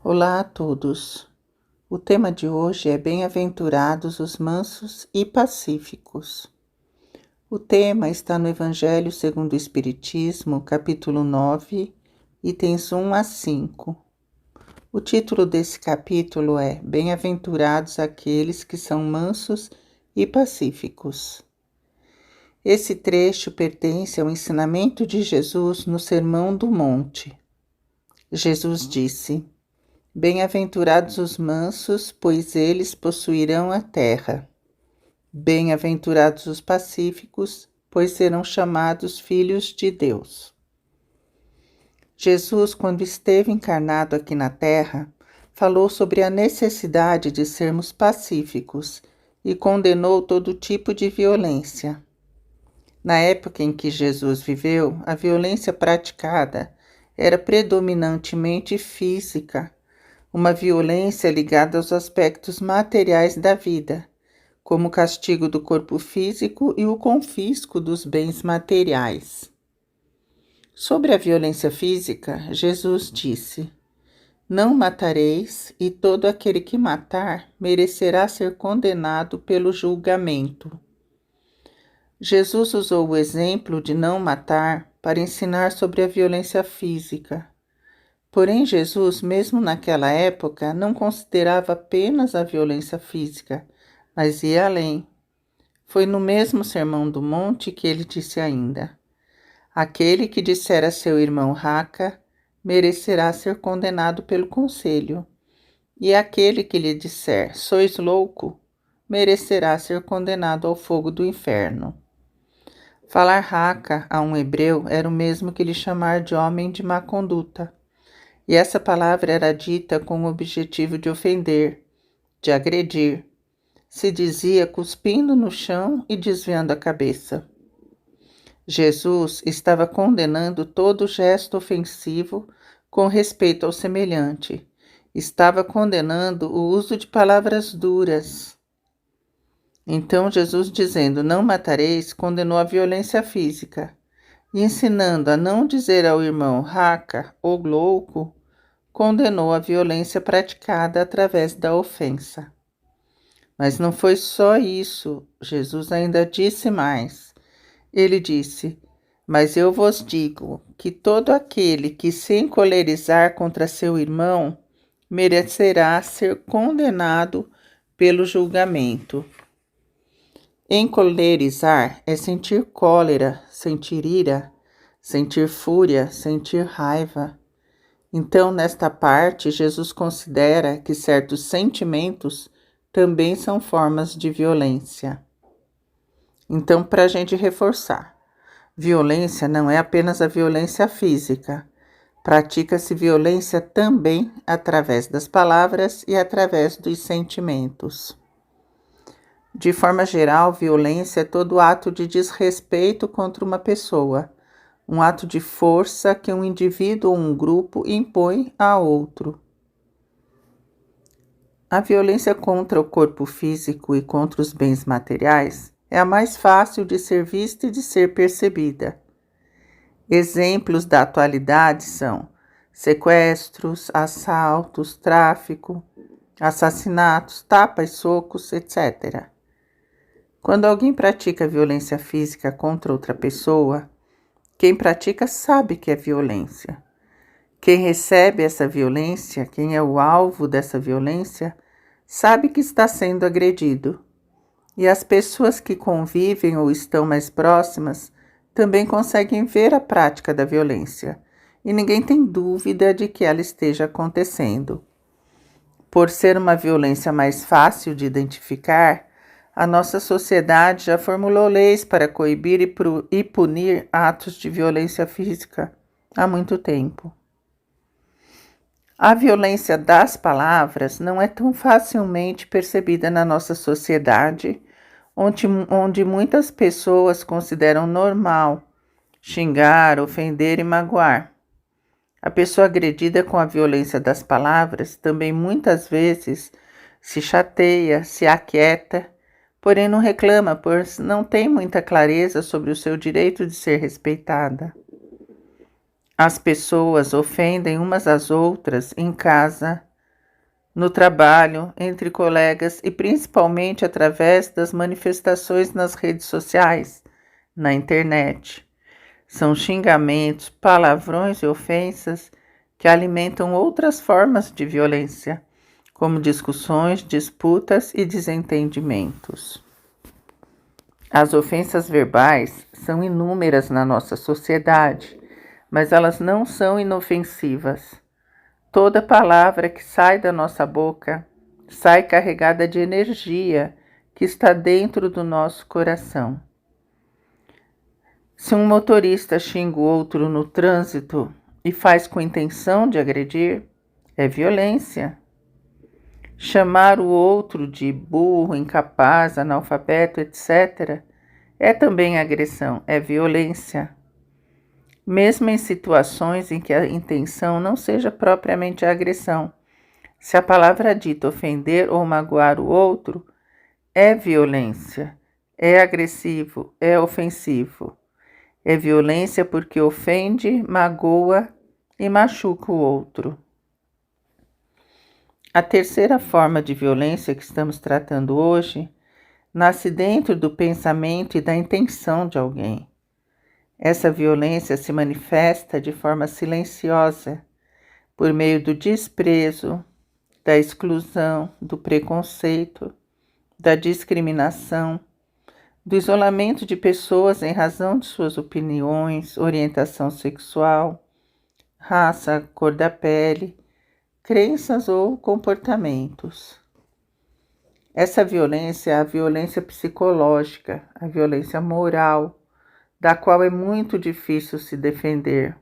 Olá a todos. O tema de hoje é Bem-aventurados os mansos e pacíficos. O tema está no Evangelho segundo o Espiritismo, capítulo 9, itens 1 a 5. O título desse capítulo é Bem-aventurados aqueles que são mansos e pacíficos. Esse trecho pertence ao ensinamento de Jesus no Sermão do Monte. Jesus disse: Bem-aventurados os mansos, pois eles possuirão a terra. Bem-aventurados os pacíficos, pois serão chamados filhos de Deus. Jesus, quando esteve encarnado aqui na terra, falou sobre a necessidade de sermos pacíficos e condenou todo tipo de violência. Na época em que Jesus viveu, a violência praticada era predominantemente física, uma violência ligada aos aspectos materiais da vida, como o castigo do corpo físico e o confisco dos bens materiais. Sobre a violência física, Jesus disse: Não matareis, e todo aquele que matar merecerá ser condenado pelo julgamento. Jesus usou o exemplo de não matar para ensinar sobre a violência física. Porém, Jesus, mesmo naquela época, não considerava apenas a violência física, mas ia além. Foi no mesmo Sermão do Monte que ele disse ainda: Aquele que disser a seu irmão raca, merecerá ser condenado pelo conselho, e aquele que lhe disser sois louco, merecerá ser condenado ao fogo do inferno. Falar raca a um hebreu era o mesmo que lhe chamar de homem de má conduta. E essa palavra era dita com o objetivo de ofender, de agredir. Se dizia cuspindo no chão e desviando a cabeça. Jesus estava condenando todo gesto ofensivo com respeito ao semelhante. Estava condenando o uso de palavras duras. Então Jesus, dizendo não matareis, condenou a violência física. E ensinando a não dizer ao irmão raca ou louco, condenou a violência praticada através da ofensa. Mas não foi só isso, Jesus ainda disse mais. Ele disse: Mas eu vos digo que todo aquele que se encolerizar contra seu irmão merecerá ser condenado pelo julgamento. Encolerizar é sentir cólera, sentir ira, sentir fúria, sentir raiva. Então, nesta parte, Jesus considera que certos sentimentos também são formas de violência. Então, para a gente reforçar, violência não é apenas a violência física. Pratica-se violência também através das palavras e através dos sentimentos. De forma geral, violência é todo ato de desrespeito contra uma pessoa, um ato de força que um indivíduo ou um grupo impõe a outro. A violência contra o corpo físico e contra os bens materiais é a mais fácil de ser vista e de ser percebida. Exemplos da atualidade são sequestros, assaltos, tráfico, assassinatos, tapas, socos, etc. Quando alguém pratica violência física contra outra pessoa, quem pratica sabe que é violência. Quem recebe essa violência, quem é o alvo dessa violência, sabe que está sendo agredido. E as pessoas que convivem ou estão mais próximas também conseguem ver a prática da violência. E ninguém tem dúvida de que ela esteja acontecendo. Por ser uma violência mais fácil de identificar, a nossa sociedade já formulou leis para coibir e punir atos de violência física há muito tempo. A violência das palavras não é tão facilmente percebida na nossa sociedade, onde muitas pessoas consideram normal xingar, ofender e magoar. A pessoa agredida com a violência das palavras também muitas vezes se chateia, se aquieta, porém não reclama, pois não tem muita clareza sobre o seu direito de ser respeitada. As pessoas ofendem umas às outras em casa, no trabalho, entre colegas e principalmente através das manifestações nas redes sociais, na internet. São xingamentos, palavrões e ofensas que alimentam outras formas de violência, como discussões, disputas e desentendimentos. As ofensas verbais são inúmeras na nossa sociedade, mas elas não são inofensivas. Toda palavra que sai da nossa boca sai carregada de energia que está dentro do nosso coração. Se um motorista xinga o outro no trânsito e faz com intenção de agredir, é violência. Chamar o outro de burro, incapaz, analfabeto, etc., é também agressão, é violência. Mesmo em situações em que a intenção não seja propriamente a agressão, se a palavra dita ofender ou magoar o outro, é violência, é agressivo, é ofensivo. É violência porque ofende, magoa e machuca o outro. A terceira forma de violência que estamos tratando hoje nasce dentro do pensamento e da intenção de alguém. Essa violência se manifesta de forma silenciosa, por meio do desprezo, da exclusão, do preconceito, da discriminação, do isolamento de pessoas em razão de suas opiniões, orientação sexual, raça, cor da pele, crenças ou comportamentos. Essa violência é a violência psicológica, a violência moral, da qual é muito difícil se defender,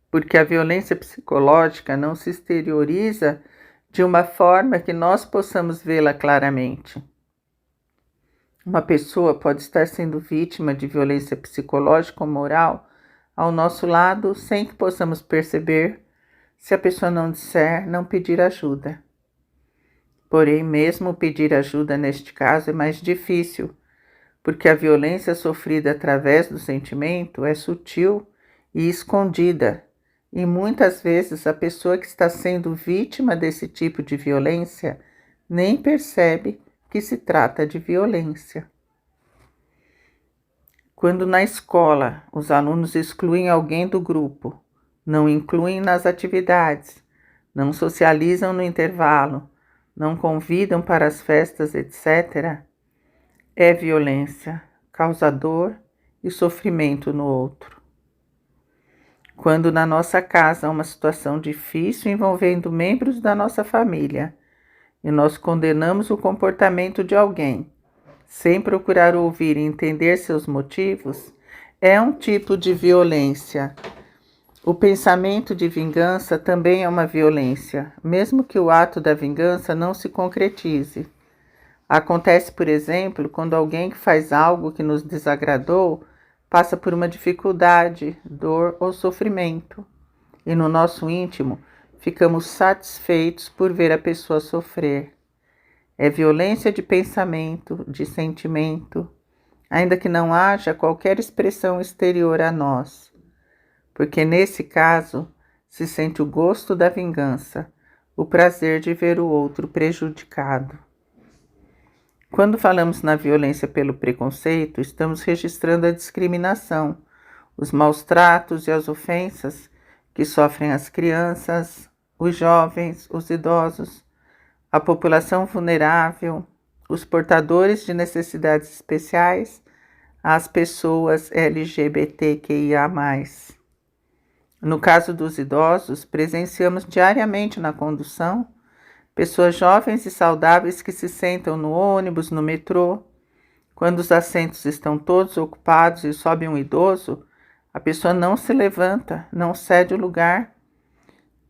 porque a violência psicológica não se exterioriza de uma forma que nós possamos vê-la claramente. Uma pessoa pode estar sendo vítima de violência psicológica ou moral ao nosso lado sem que possamos perceber, se a pessoa não disser, não pedir ajuda. Porém, mesmo pedir ajuda neste caso é mais difícil, porque a violência sofrida através do sentimento é sutil e escondida, e muitas vezes a pessoa que está sendo vítima desse tipo de violência nem percebe que se trata de violência. Quando na escola os alunos excluem alguém do grupo, não incluem nas atividades, não socializam no intervalo, não convidam para as festas, etc., é violência, causa dor e sofrimento no outro. Quando na nossa casa há uma situação difícil envolvendo membros da nossa família e nós condenamos o comportamento de alguém, sem procurar ouvir e entender seus motivos, é um tipo de violência. O pensamento de vingança também é uma violência, mesmo que o ato da vingança não se concretize. Acontece, por exemplo, quando alguém que faz algo que nos desagradou passa por uma dificuldade, dor ou sofrimento, e no nosso íntimo ficamos satisfeitos por ver a pessoa sofrer. É violência de pensamento, de sentimento, ainda que não haja qualquer expressão exterior a nós, porque nesse caso se sente o gosto da vingança, o prazer de ver o outro prejudicado. Quando falamos na violência pelo preconceito, estamos registrando a discriminação, os maus tratos e as ofensas que sofrem as crianças, os jovens, os idosos, a população vulnerável, os portadores de necessidades especiais, as pessoas LGBTQIA+. No caso dos idosos, presenciamos diariamente na condução pessoas jovens e saudáveis que se sentam no ônibus, no metrô. Quando os assentos estão todos ocupados e sobe um idoso, a pessoa não se levanta, não cede o lugar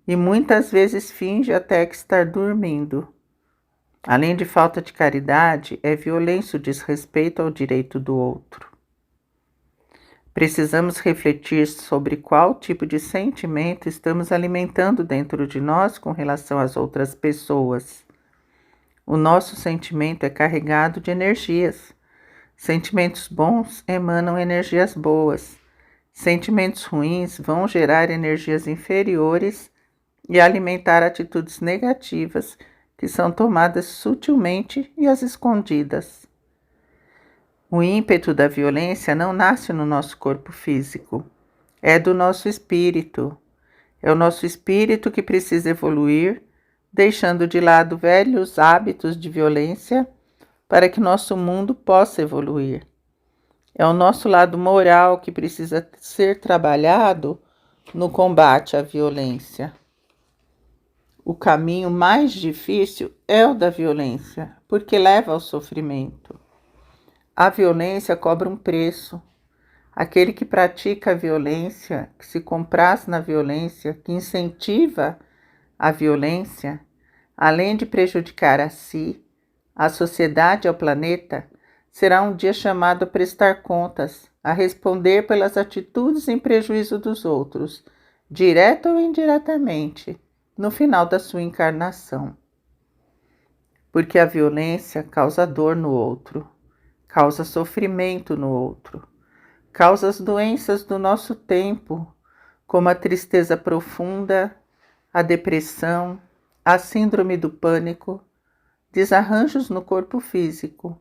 e muitas vezes finge até que está dormindo. Além de falta de caridade, é violência o desrespeito ao direito do outro. Precisamos refletir sobre qual tipo de sentimento estamos alimentando dentro de nós com relação às outras pessoas. O nosso sentimento é carregado de energias. Sentimentos bons emanam energias boas. Sentimentos ruins vão gerar energias inferiores e alimentar atitudes negativas que são tomadas sutilmente e às escondidas. O ímpeto da violência não nasce no nosso corpo físico, é do nosso espírito. É o nosso espírito que precisa evoluir, deixando de lado velhos hábitos de violência para que nosso mundo possa evoluir. É o nosso lado moral que precisa ser trabalhado no combate à violência. O caminho mais difícil é o da violência, porque leva ao sofrimento. A violência cobra um preço. Aquele que pratica a violência, que se compraz na violência, que incentiva a violência, além de prejudicar a si, a sociedade e ao planeta, será um dia chamado a prestar contas, a responder pelas atitudes em prejuízo dos outros, direta ou indiretamente, no final da sua encarnação. Porque a violência causa dor no outro, causa sofrimento no outro, causa as doenças do nosso tempo, como a tristeza profunda, a depressão, a síndrome do pânico, desarranjos no corpo físico.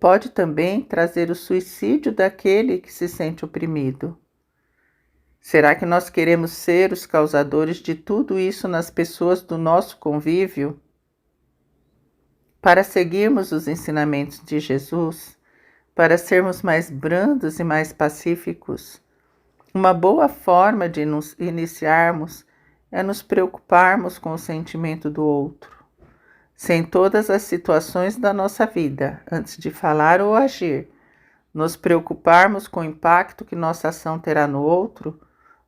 Pode também trazer o suicídio daquele que se sente oprimido. Será que nós queremos ser os causadores de tudo isso nas pessoas do nosso convívio? Para seguirmos os ensinamentos de Jesus, para sermos mais brandos e mais pacíficos, uma boa forma de nos iniciarmos é nos preocuparmos com o sentimento do outro. Se em todas as situações da nossa vida, antes de falar ou agir, nos preocuparmos com o impacto que nossa ação terá no outro,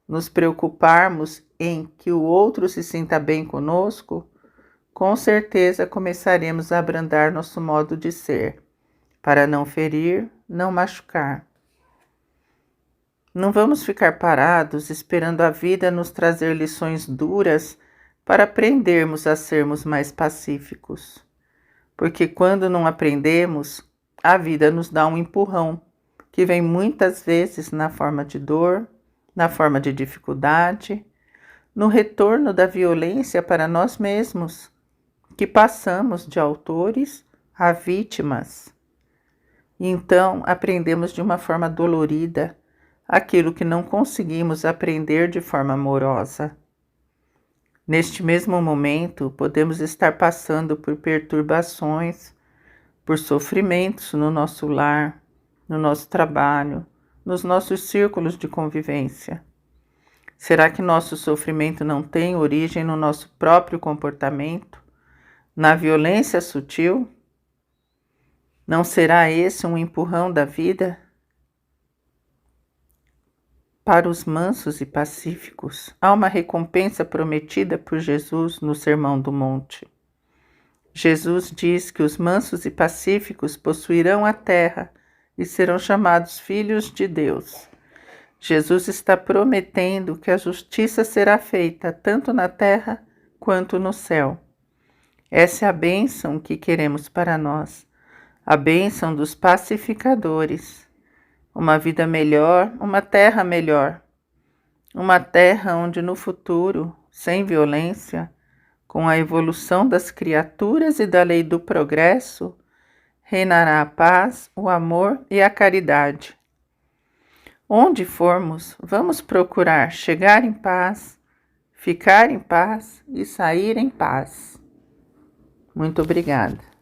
nos preocuparmos em que o outro se sinta bem conosco, com certeza começaremos a abrandar nosso modo de ser, para não ferir, não machucar. Não vamos ficar parados esperando a vida nos trazer lições duras para aprendermos a sermos mais pacíficos. Porque quando não aprendemos, a vida nos dá um empurrão, que vem muitas vezes na forma de dor, na forma de dificuldade, no retorno da violência para nós mesmos, que passamos de autores a vítimas. E então aprendemos de uma forma dolorida aquilo que não conseguimos aprender de forma amorosa. Neste mesmo momento, podemos estar passando por perturbações, por sofrimentos no nosso lar, no nosso trabalho, nos nossos círculos de convivência. Será que nosso sofrimento não tem origem no nosso próprio comportamento, na violência sutil? Não será esse um empurrão da vida? Para os mansos e pacíficos, há uma recompensa prometida por Jesus no Sermão do Monte. Jesus diz que os mansos e pacíficos possuirão a terra e serão chamados filhos de Deus. Jesus está prometendo que a justiça será feita tanto na terra quanto no céu. Essa é a bênção que queremos para nós, a bênção dos pacificadores. Uma vida melhor, uma terra melhor. Uma terra onde no futuro, sem violência, com a evolução das criaturas e da lei do progresso, reinará a paz, o amor e a caridade. Onde formos, vamos procurar chegar em paz, ficar em paz e sair em paz. Muito obrigada.